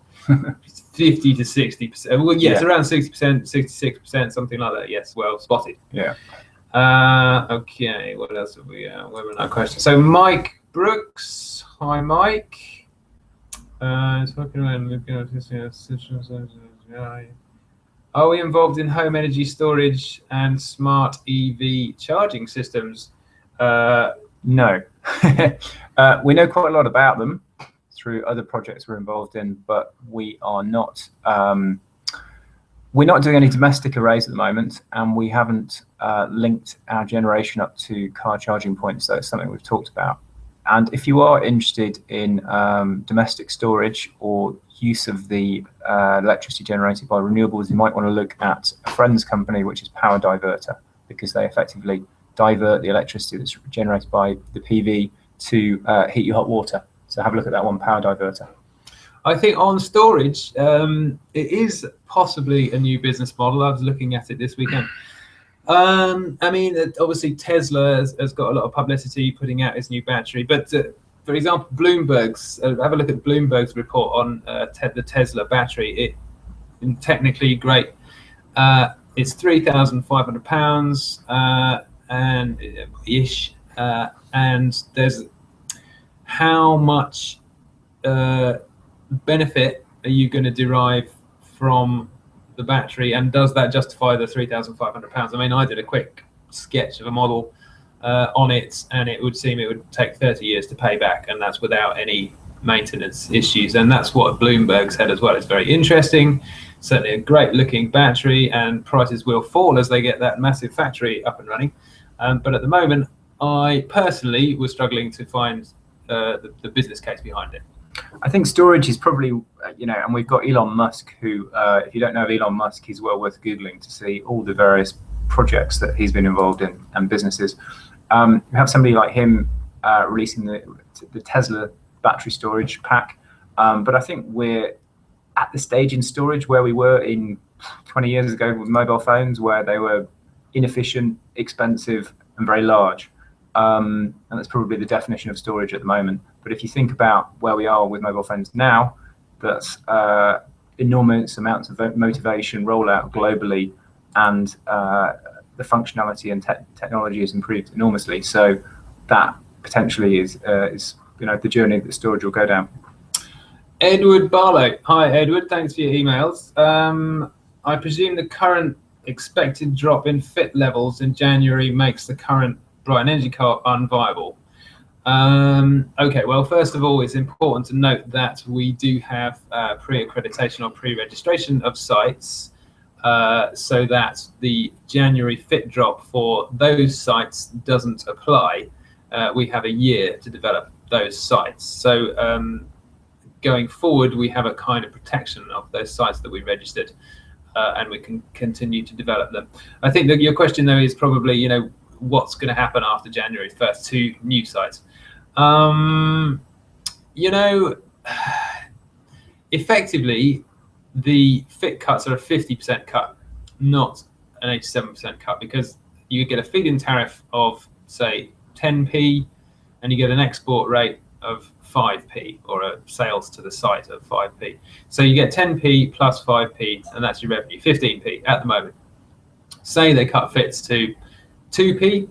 50 to 60%. Well, yes, Yeah. around 60%, 66%, something like that. Yes, well spotted. Yeah. Okay, what else have we? Where were our questions? So Mike Brooks, hi Mike. Talking around looking at this. Are we involved in home energy storage and smart EV charging systems? No. We know quite a lot about them through other projects we're involved in, but we are not. We're not doing any domestic arrays at the moment, and we haven't linked our generation up to car charging points. So it's something we've talked about. And if you are interested in domestic storage or use of the electricity generated by renewables, you might want to look at a friend's company, which is Power Diverter, because they effectively divert the electricity that's generated by the PV to heat your hot water. So have a look at that one, Power Diverter. I think on storage, it is possibly a new business model. I was looking at it this weekend. I mean, obviously Tesla has got a lot of publicity putting out its new battery, but for example, Bloomberg's, have a look at Bloomberg's report on the Tesla battery. It's technically great. It's £3,500 and ish, and there's how much benefit are you going to derive from the battery, and does that justify the £3,500? I mean, I did a quick sketch of a model on it, and it would seem it would take 30 years to pay back, and that's without any maintenance issues. And that's what Bloomberg said as well. It's very interesting, certainly a great looking battery, and prices will fall as they get that massive factory up and running. But at the moment, I personally was struggling to find the business case behind it. I think storage is probably, and we've got Elon Musk, who, if you don't know of Elon Musk, he's well worth Googling to see all the various projects that he's been involved in and businesses. You have somebody like him releasing the Tesla battery storage pack. But I think we're at the stage in storage where we were in 20 years ago with mobile phones, where they were inefficient, expensive, and very large. And that's probably the definition of storage at the moment. But if you think about where we are with mobile phones now, that's enormous amounts of motivation, rollout globally, and the functionality and technology has improved enormously. So that potentially is the journey that storage will go down. Edward Barlow. Hi, Edward. Thanks for your emails. I presume the current expected drop in FIT levels in January makes the current Brighton Energy Co-op unviable. Okay, well, first of all, it's important to note that we do have pre-accreditation or pre-registration of sites, so that the January FIT drop for those sites doesn't apply. We have a year to develop those sites. So going forward, we have a kind of protection of those sites that we registered, and we can continue to develop them. I think that your question, though, is probably, what's going to happen after January 1st to new sites? Effectively, the fit cuts are a 50% cut, not an 87% cut, because you get a feed-in tariff of, say, 10p, and you get an export rate of 5p, or a sales to the site of 5p. So you get 10p plus 5p, and that's your revenue, 15p at the moment. Say they cut fits to 2p,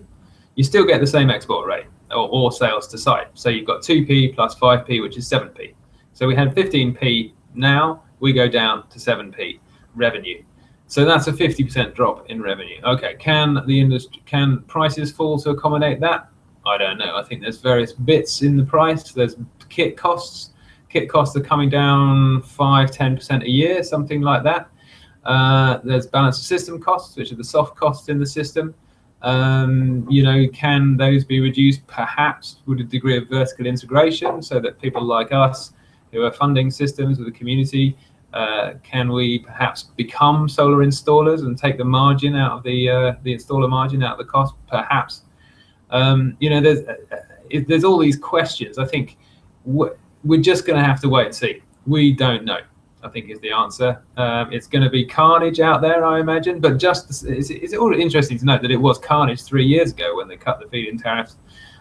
you still get the same export rate, or sales to site. So you've got 2p plus 5p, which is 7p. So we had 15p, now we go down to 7p revenue. So that's a 50% drop in revenue. Okay, can prices fall to accommodate that? I don't know. I think there's various bits in the price. There's kit costs. Kit costs are coming down 5-10% a year, something like that. There's balance of system costs, which are the soft costs in the system. You know, can those be reduced perhaps with a degree of vertical integration, so that people like us who are funding systems with the community, can we perhaps become solar installers and take the margin out of the installer margin out of the cost? Perhaps. You know, there's all these questions. I think we're just going to have to wait and see. We don't know, I think, is the answer. It's going to be carnage out there, I imagine. But it's all interesting to note that it was carnage 3 years ago when they cut the feed-in tariffs.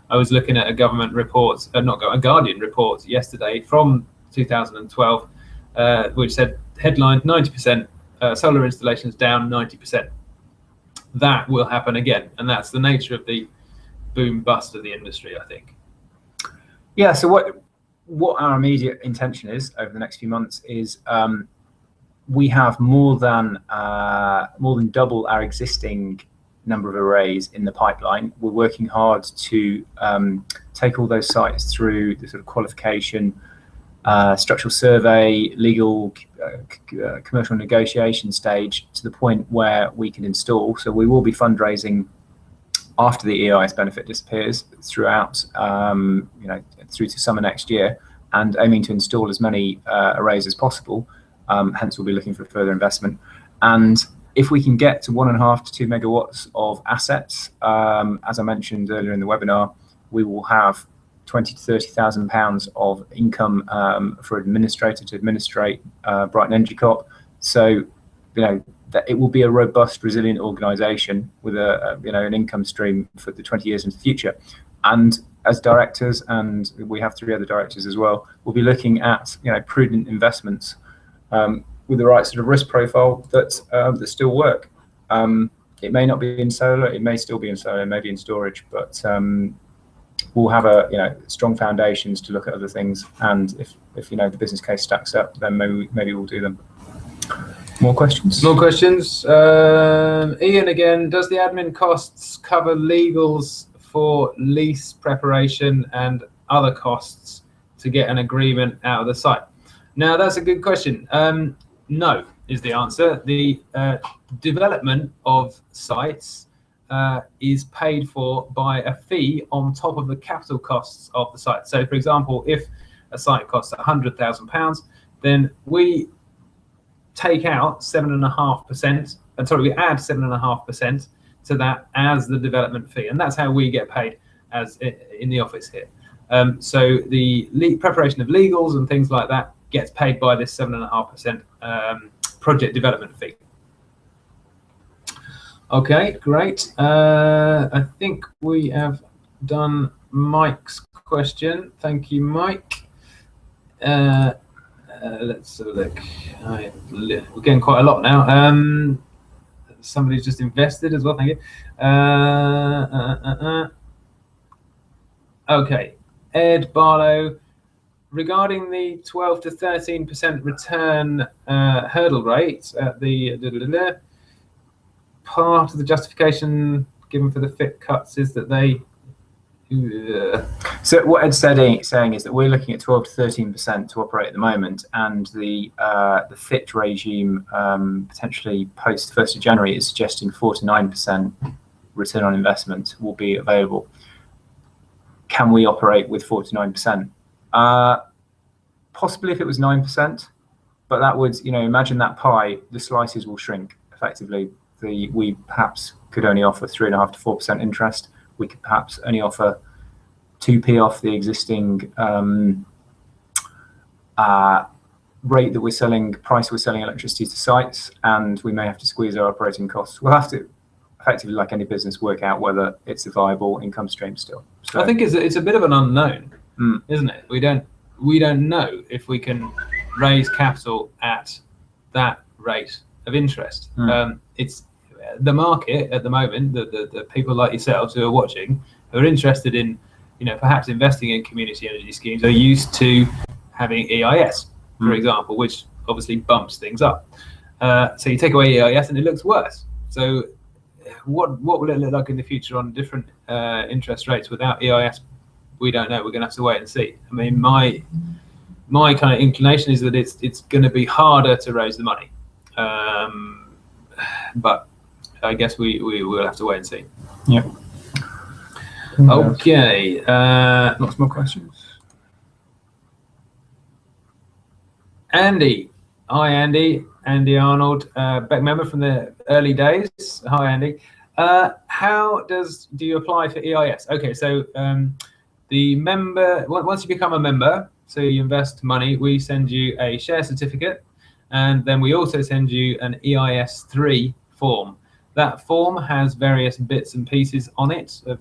I was looking at a government report, a Guardian report yesterday from 2012, which said, headline, 90% solar installations down 90%. That will happen again, and that's the nature of the boom bust of the industry, I think. Yeah. So what our immediate intention is over the next few months is we have more than double our existing number of arrays in the pipeline. We're working hard to take all those sites through the sort of qualification, structural survey, legal, commercial negotiation stage to the point where we can install. So we will be fundraising after the EIS benefit disappears throughout, you know, through to summer next year, and aiming to install as many arrays as possible. Hence, we'll be looking for further investment. And if we can get to 1.5 to 2 megawatts of assets, as I mentioned earlier in the webinar, we will have 20 to 30,000 pounds of income for an administrator to administrate Brighton Energy Corp. So, you know, that it will be a robust, resilient organisation with an income stream for the 20 years into the future. And as directors, and we have 3 other directors as well, we'll be looking at, you know, prudent investments with the right sort of risk profile that still work. It may not be in solar, it may still be in solar, maybe in storage, but we'll have strong foundations to look at other things. And if you know the business case stacks up, then maybe we'll do them. More questions? More questions. Ian again, does the admin costs cover legals for lease preparation and other costs to get an agreement out of the site? Now, that's a good question. No is the answer. The development of sites is paid for by a fee on top of the capital costs of the site. So, for example, if a site costs £100,000, then we take out 7.5%, we add 7.5% to that as the development fee, and that's how we get paid as in the office here. So the preparation of legals and things like that gets paid by this 7.5% project development fee. Okay, great. I think we have done Mike's question. Thank you, Mike. Let's have a look. We're getting quite a lot now. Somebody's just invested as well. Thank you. Okay, Ed Barlow. Regarding the 12 to 13% return hurdle rate at the part of the justification given for the fit cuts is that they. So what Ed's saying is that we're looking at 12 to 13% to operate at the moment, and the fit regime potentially post 1st of January is suggesting 4 to 9% return on investment will be available. Can we operate with 4 to 9%? Possibly if it was 9%, but that would, you know, imagine that pie, the slices will shrink effectively. We perhaps could only offer 3.5 to 4% interest. We could perhaps only offer 2p off the existing price we're selling electricity to sites, and we may have to squeeze our operating costs. We'll have to, effectively, like any business, work out whether it's a viable income stream still. So I think it's a bit of an unknown, isn't it? We don't know if we can raise capital at that rate of interest. It's the market at the moment. The people like yourselves who are watching, who are interested in, perhaps investing in community energy schemes, are used to having EIS, for example, which obviously bumps things up. So you take away EIS and it looks worse. So what will it look like in the future on different interest rates without EIS? We don't know. We're going to have to wait and see. I mean, my kind of inclination is that it's going to be harder to raise the money, but I guess we will have to wait and see. Yep. Okay. Lots more questions. Andy. Hi, Andy. Andy Arnold, Beck member from the early days. Hi, Andy. How do you apply for EIS? Okay, so the member, once you become a member, so you invest money, we send you a share certificate, and then we also send you an EIS3 form. That form has various bits and pieces on it of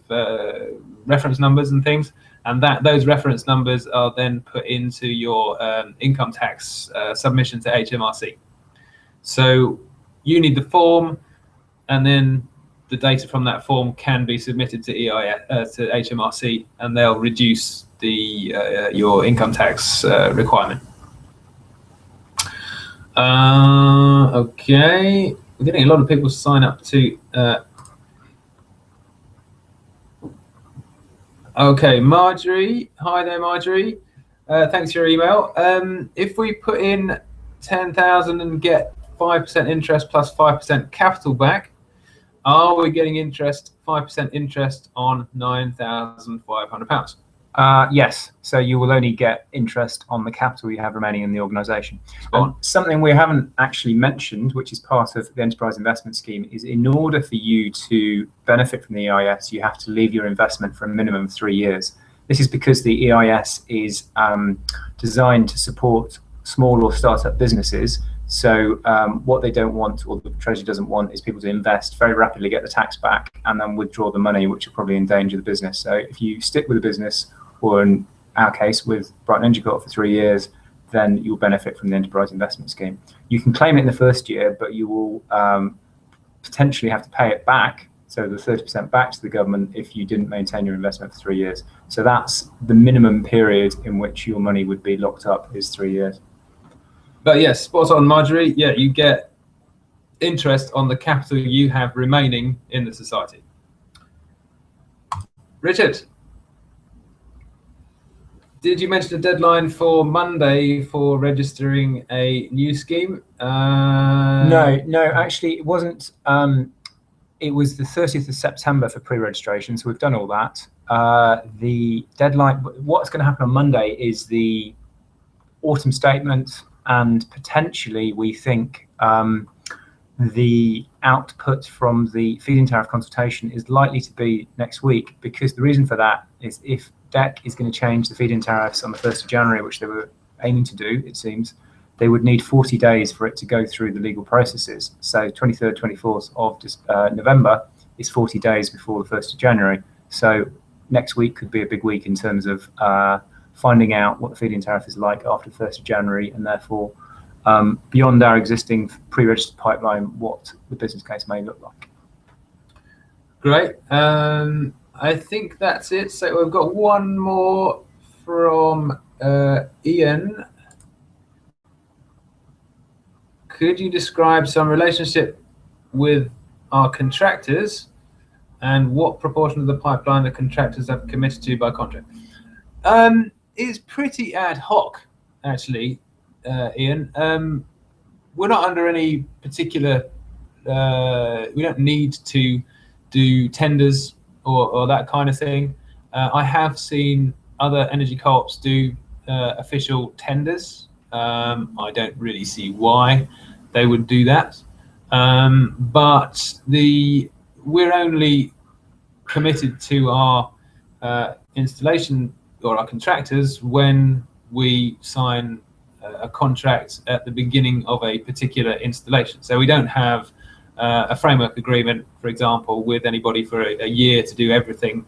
reference numbers and things, and those reference numbers are then put into your income tax submission to HMRC. So you need the form, and then the data from that form can be submitted to to HMRC, and they'll reduce your income tax requirement. Okay, we're getting a lot of people sign up to. Okay, Marjorie. Hi there, Marjorie. Thanks for your email. If we put in 10,000 and get 5% interest plus 5% capital back, are we getting 5% interest on £9,500? Yes, so you will only get interest on the capital you have remaining in the organisation. Something we haven't actually mentioned, which is part of the Enterprise Investment Scheme, is in order for you to benefit from the EIS, you have to leave your investment for a minimum of 3 years. This is because the EIS is designed to support small or startup businesses. So what they don't want, or the Treasury doesn't want, is people to invest very rapidly, get the tax back, and then withdraw the money, which will probably endanger the business. So if you stick with the business, or in our case with Brighton Energy Corp for 3 years, then you'll benefit from the Enterprise Investment Scheme. You can claim it in the first year, but you will potentially have to pay it back, so the 30% back to the government, if you didn't maintain your investment for 3 years. So that's the minimum period in which your money would be locked up, is 3 years. But yes, spot on, Marjorie. Yeah, you get interest on the capital you have remaining in the society. Richard, did you mention a deadline for Monday for registering a new scheme? No, actually it wasn't. It was the 30th of September for pre-registration, so we've done all that. The deadline, what's going to happen on Monday is the autumn statement, and potentially we think the output from the feed-in tariff consultation is likely to be next week, because the reason for that is if DEC is going to change the feed-in tariffs on the 1st of January, which they were aiming to do, it seems, they would need 40 days for it to go through the legal processes. So 23rd, 24th of November is 40 days before the 1st of January. So next week could be a big week in terms of finding out what the feed-in tariff is like after the 1st of January, and therefore, beyond our existing pre-registered pipeline, what the business case may look like. Great. I think that's it. So we've got one more from Ian. Could you describe some relationship with our contractors and what proportion of the pipeline the contractors have committed to by contract? It's pretty ad hoc, actually, Ian. We're not under any particular, we don't need to do tenders or that kind of thing. I have seen other energy co-ops do official tenders. I don't really see why they would do that. But we're only committed to our installation or our contractors when we sign a contract at the beginning of a particular installation. So we don't have a framework agreement, for example, with anybody for a year to do everything.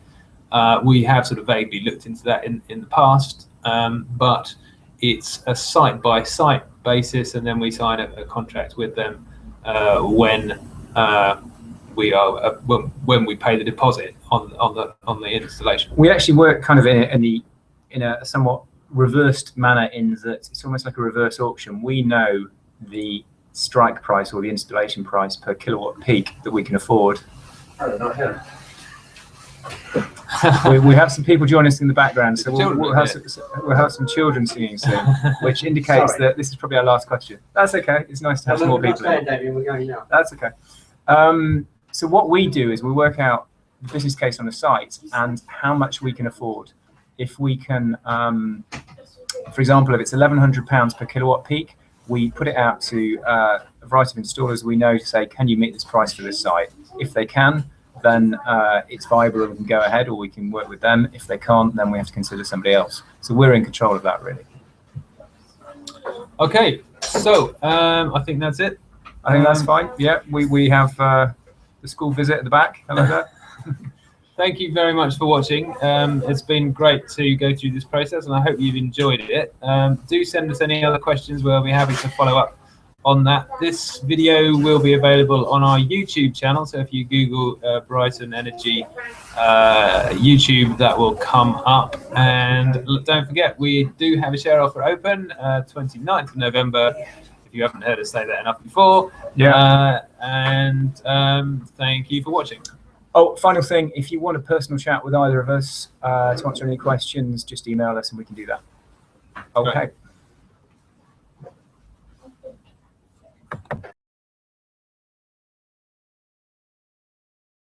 We have sort of vaguely looked into that in the past, but it's a site-by-site basis, and then we sign a contract with them when we pay the deposit on the installation. We actually work kind of in a somewhat reversed manner, in that it's almost like a reverse auction. We know the strike price or the installation price per kilowatt peak that we can afford. Oh, not here. We have some people join us in the background, so we'll have some children singing soon, which indicates that this is probably our last question. That's okay. It's nice to have some more people. We're going now. That's okay. So what we do is we work out the business case on the site and how much we can afford. If we can, for example, if it's £1,100 per kilowatt peak, we put it out to a variety of installers we know to say, can you meet this price for this site? If they can, then it's viable and we can go ahead, or we can work with them. If they can't, then we have to consider somebody else. So we're in control of that, really. Okay, so I think that's it. I think that's fine. Yeah, we have the school visit at the back. Hello there. Thank you very much for watching. It's been great to go through this process, and I hope you've enjoyed it. Do send us any other questions. We'll be happy to follow up on that. This video will be available on our YouTube channel, so if you Google Brighton Energy YouTube, that will come up. And don't forget, we do have a share offer open 29th of November, if you haven't heard us say that enough before. Yeah. Thank you for watching. Oh, final thing, if you want a personal chat with either of us to answer any questions, just email us and we can do that. Okay. Great.